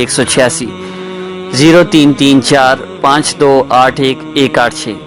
186 03345281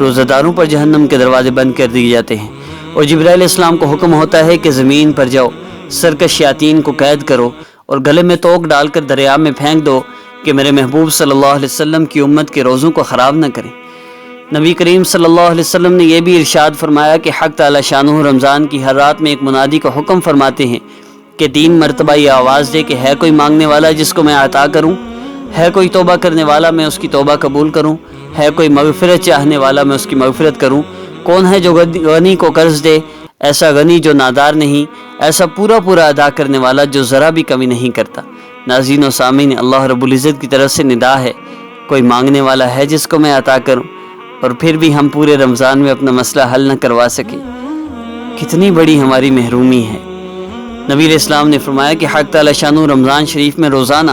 روزہ داروں پر جہنم کے دروازے بند کر دیے جاتے ہیں، اور جبرائیل علیہ السلام کو حکم ہوتا ہے کہ زمین پر جاؤ، سرکش شیاطین کو قید کرو اور گلے میں توق ڈال کر دریا میں پھینک دو کہ میرے محبوب صلی اللہ علیہ وسلم کی امت کے روزوں کو خراب نہ کریں۔ نبی کریم صلی اللہ علیہ وسلم نے یہ بھی ارشاد فرمایا کہ حق تعالی شانہ رمضان کی ہر رات میں ایک منادی کا حکم فرماتے ہیں کہ 3 مرتبہ یہ آواز دے کہ ہے کوئی مانگنے والا جس کو میں عطا کروں، ہے کوئی توبہ کرنے والا میں اس کی توبہ قبول کروں، ہے کوئی مغفرت چاہنے والا میں اس کی مغفرت کروں، کون ہے جو غنی کو قرض دے، ایسا غنی جو نادار نہیں، ایسا پورا پورا ادا کرنے والا جو ذرا بھی کمی نہیں کرتا۔ ناظرین و سامعین، اللہ رب العزت کی طرف سے ندا ہے، کوئی مانگنے والا ہے جس کو میں عطا کروں، اور پھر بھی ہم پورے رمضان میں اپنا مسئلہ حل نہ کروا سکے، کتنی بڑی ہماری محرومی ہے۔ نبی علیہ السلام نے فرمایا کہ حق تعالی شانہ رمضان شریف میں روزانہ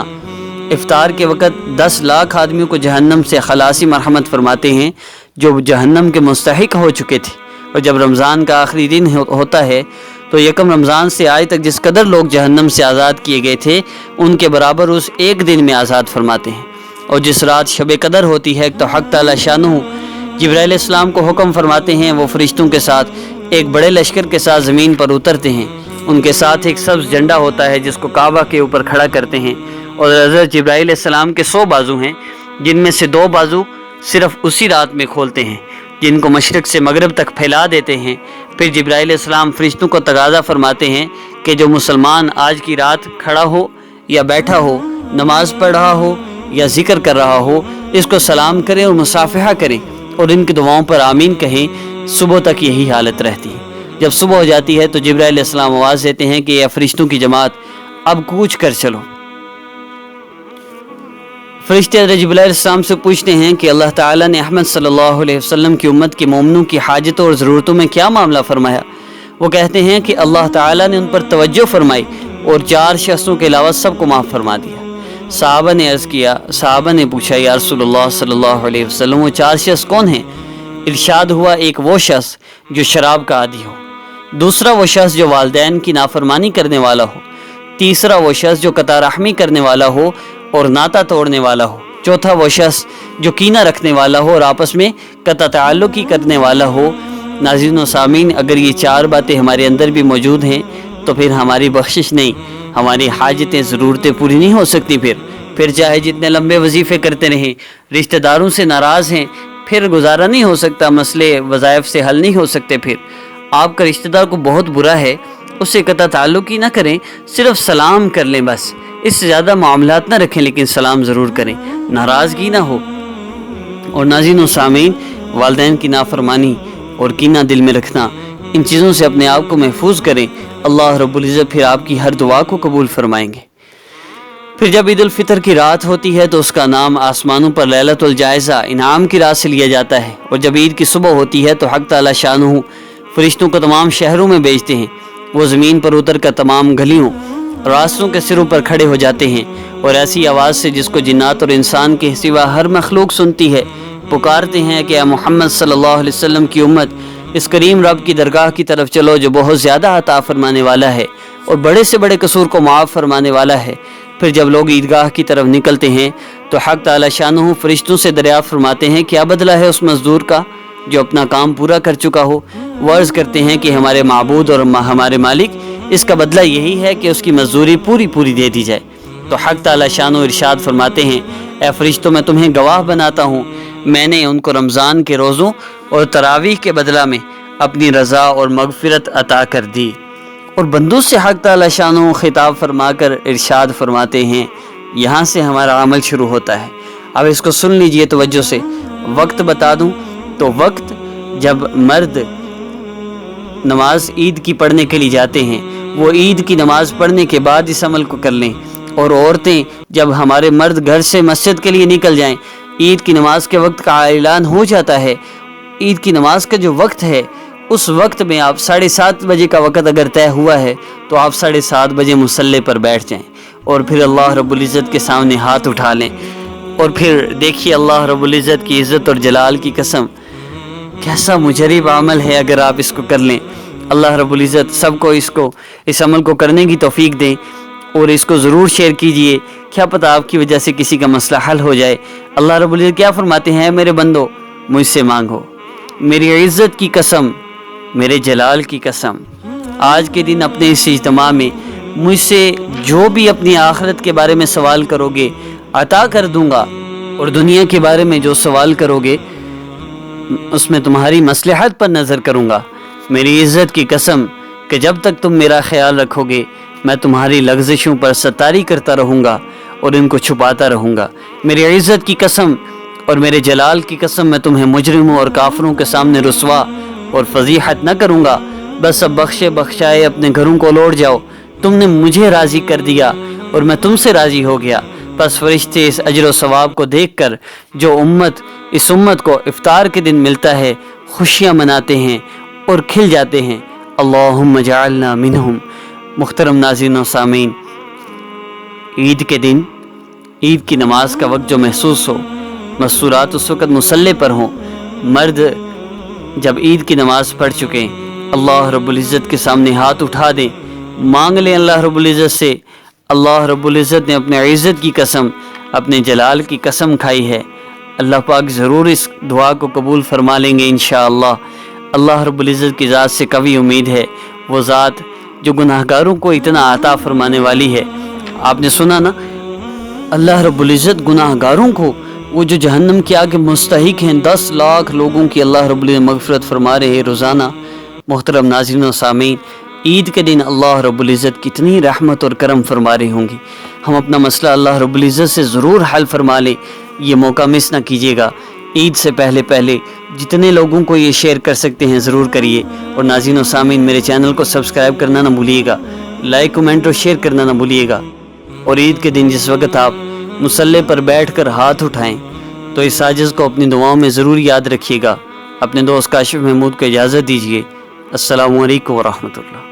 افطار کے وقت 10 لاکھ آدمیوں کو جہنم سے خلاصی مرحمت فرماتے ہیں جو جہنم کے مستحق ہو چکے تھے، اور جب رمضان کا آخری دن ہوتا ہے تو یکم رمضان سے آج تک جس قدر لوگ جہنم سے آزاد کیے گئے تھے ان کے برابر اس ایک دن میں آزاد فرماتے ہیں۔ اور جس رات شب قدر ہوتی ہے تو حق تعالی شانہ جبرائیل علیہ السلام کو حکم فرماتے ہیں، وہ فرشتوں کے ساتھ ایک بڑے لشکر کے ساتھ زمین پر اترتے ہیں، ان کے ساتھ ایک سبز جھنڈا ہوتا ہے جس کو کعبہ کے اوپر کھڑا کرتے ہیں، اور حضرت جبرائیل علیہ السلام کے 100 بازو ہیں جن میں سے 2 بازو صرف اسی رات میں کھولتے ہیں، جن کو مشرق سے مغرب تک پھیلا دیتے ہیں۔ پھر جبرائیل علیہ السلام فرشتوں کو تقاضا فرماتے ہیں کہ جو مسلمان آج کی رات کھڑا ہو یا بیٹھا ہو، نماز پڑھ رہا ہو یا ذکر کر رہا ہو، اس کو سلام کریں اور مصافحہ کریں اور ان کی دعاؤں پر آمین کہیں۔ صبح تک یہی حالت رہتی ہے۔ جب صبح ہو جاتی ہے تو جبرائیل علیہ السلام آواز دیتے ہیں کہ یہ فرشتوں کی جماعت اب کوچ کر چلو۔ فرشتے حضرت جبرائیل علیہ السلام سے پوچھتے ہیں کہ اللہ تعالیٰ نے احمد صلی اللہ علیہ وسلم کی امت کے مومنوں کی حاجتوں اور ضرورتوں میں کیا معاملہ فرمایا؟ وہ کہتے ہیں کہ اللہ تعالیٰ نے ان پر توجہ فرمائی اور 4 شخصوں کے علاوہ سب کو معاف فرما دیا۔ صحابہ نے پوچھا یا رسول اللہ صلی اللہ علیہ وسلم وہ 4 شخص کون ہیں؟ ارشاد ہوا، ایک وہ شخص جو شراب کا عادی ہو، دوسرا وہ شخص جو والدین کی نافرمانی کرنے والا ہو، تیسرا وہ شخص جو قطع رحمی کرنے والا ہو اور ناتا توڑنے والا ہو، چوتھا وہ شخص جو کینہ رکھنے والا ہو اور آپس میں قطع تعلق ہی کرنے والا ہو۔ ناظرین و سامعین، اگر یہ 4 باتیں ہمارے اندر بھی موجود ہیں تو پھر ہماری بخشش نہیں، ہماری حاجتیں ضرورتیں پوری نہیں ہو سکتی۔ پھر چاہے جتنے لمبے وظیفے کرتے رہیں، رشتہ داروں سے ناراض ہیں، پھر گزارا نہیں ہو سکتا، مسئلے وظائف سے حل نہیں ہو سکتے۔ پھر آپ کا رشتہ دار کو بہت برا ہے، اس سے قطع تعلق ہی نہ کریں، صرف سلام کر لیں بس، اس سے زیادہ معاملات نہ رکھیں، لیکن سلام ضرور کریں، ناراضگی نہ ہو۔ اور ناظرین و سامعین، والدین کی نافرمانی اور کینہ دل میں رکھنا، ان چیزوں سے اپنے آپ کو محفوظ کریں، اللہ رب العزت پھر آپ کی ہر دعا کو قبول فرمائیں گے۔ پھر جب عید الفطر کی رات ہوتی ہے تو اس کا نام آسمانوں پر لیلۃ الجائزہ، انعام کی رات سے لیا جاتا ہے، اور جب عید کی صبح ہوتی ہے تو حق تعالی شانہ فرشتوں کو تمام شہروں میں بھیجتے ہیں، وہ زمین پر اتر کر تمام گلیوں راستوں کے سروں پر کھڑے ہو جاتے ہیں، اور ایسی آواز سے جس کو جنات اور انسان کے سوا ہر مخلوق سنتی ہے، پکارتے ہیں کہ اے محمد صلی اللہ علیہ وسلم کی امت، اس کریم رب کی درگاہ کی طرف چلو جو بہت زیادہ عطا فرمانے والا ہے اور بڑے سے بڑے قصور کو معاف فرمانے والا ہے۔ پھر جب لوگ عیدگاہ کی طرف نکلتے ہیں تو حق تعالی شانہ فرشتوں سے دریافت فرماتے ہیں کیا بدلہ ہے اس مزدور کا جو اپنا کام پورا کر چکا ہو؟ وہ عرض کرتے ہیں کہ ہمارے معبود اور ہمارے مالک، اس کا بدلہ یہی ہے کہ اس کی مزدوری پوری دے دی جائے۔ تو حق تعالی شانہ ارشاد فرماتے ہیں، اے فرشتوں میں تمہیں گواہ بناتا ہوں، میں نے ان کو رمضان کے روزوں اور تراویح کے بدلہ میں اپنی رضا اور مغفرت عطا کر دی۔ اور بندوں سے حق تعالی شانہ خطاب فرما کر ارشاد فرماتے ہیں، یہاں سے ہمارا عمل شروع ہوتا ہے۔ اب اس کو سن لیجئے توجہ سے، وقت بتا دوں تو وقت جب مرد نماز عید کی پڑھنے کے لیے جاتے ہیں، وہ عید کی نماز پڑھنے کے بعد اس عمل کو کر لیں، اور عورتیں جب ہمارے مرد گھر سے مسجد کے لیے نکل جائیں، عید کی نماز کے وقت کا اعلان ہو جاتا ہے، عید کی نماز کا جو وقت ہے اس وقت میں آپ 7:30 بجے کا وقت اگر طے ہوا ہے تو آپ 7:30 بجے مصلی پر بیٹھ جائیں، اور پھر اللہ رب العزت کے سامنے ہاتھ اٹھا لیں، اور پھر دیکھیے اللہ رب العزت کی عزت اور جلال کی قسم، کیسا مجرب عمل ہے اگر آپ اس کو کر لیں۔ اللہ رب العزت سب کو اس عمل کو کرنے کی توفیق دیں، اور اس کو ضرور شیئر کیجئے، کیا پتہ آپ کی وجہ سے کسی کا مسئلہ حل ہو جائے۔ اللہ رب العزت کیا فرماتے ہیں، میرے بندو مجھ سے مانگو میری عزت کی قسم، میرے جلال کی قسم، آج کے دن اپنے اس اجتماع میں مجھ سے جو بھی اپنی آخرت کے بارے میں سوال کرو گے عطا کر دوں گا، اور دنیا کے بارے میں جو سوال کرو گے اس میں تمہاری مصلحت پر نظر کروں گا۔ میری عزت کی قسم کہ جب تک تم میرا خیال رکھو گے میں تمہاری لغزشوں پر ستاری کرتا رہوں گا اور ان کو چھپاتا رہوں گا۔ میری عزت کی قسم اور میرے جلال کی قسم میں تمہیں مجرموں اور کافروں کے سامنے رسوا اور فضیحت نہ کروں گا۔ بس اب بخشے بخشائے اپنے گھروں کو لوٹ جاؤ، تم نے مجھے راضی کر دیا اور میں تم سے راضی ہو گیا۔ پس فرشتے اس اجر و ثواب کو دیکھ کر جو اس امت کو افطار کے دن ملتا ہے خوشیاں مناتے ہیں اور کھل جاتے ہیں۔ اللہم اجعلنا منہم۔ محترم ناظرین و سامعین، عید کے دن عید کی نماز کا وقت جو محسوس ہو، مستورات اس وقت مصلی پر ہوں، مرد جب عید کی نماز پڑھ چکے اللہ رب العزت کے سامنے ہاتھ اٹھا دیں، مانگ لیں اللہ رب العزت سے۔ اللہ رب العزت نے اپنے عزت کی قسم، اپنے جلال کی قسم کھائی ہے، اللہ پاک ضرور اس دعا کو قبول فرما لیں گے انشاءاللہ۔ اللہ رب العزت کی ذات سے قوی امید ہے، وہ ذات جو گناہگاروں کو اتنا عطا فرمانے والی ہے۔ آپ نے سنا نا، اللہ رب العزت گناہگاروں کو، وہ جو جہنم کی آگ کے مستحق ہیں، 10 لاکھ لوگوں کی اللہ رب العزت مغفرت فرما رہے ہیں روزانہ۔ محترم ناظرین و سامعین، عید کے دن اللہ رب العزت کتنی رحمت اور کرم فرما رہے ہوں گے۔ ہم اپنا مسئلہ اللہ رب العزت سے ضرور حل فرما لیں، یہ موقع مس نہ کیجیے گا۔ عید سے پہلے جتنے لوگوں کو یہ شیئر کر سکتے ہیں ضرور کریے، اور ناظرین و سامعین میرے چینل کو سبسکرائب کرنا نہ بھولیے گا، لائک کمنٹ اور شیئر کرنا نہ بھولیے گا۔ اور عید کے دن جس وقت آپ مصلی پر بیٹھ کر ہاتھ اٹھائیں تو اس عاجز کو اپنی دعاؤں میں ضرور یاد رکھیے گا۔ اپنے دوست کاشف محمود کو اجازت دیجیے۔ السلام علیکم ورحمۃ اللہ۔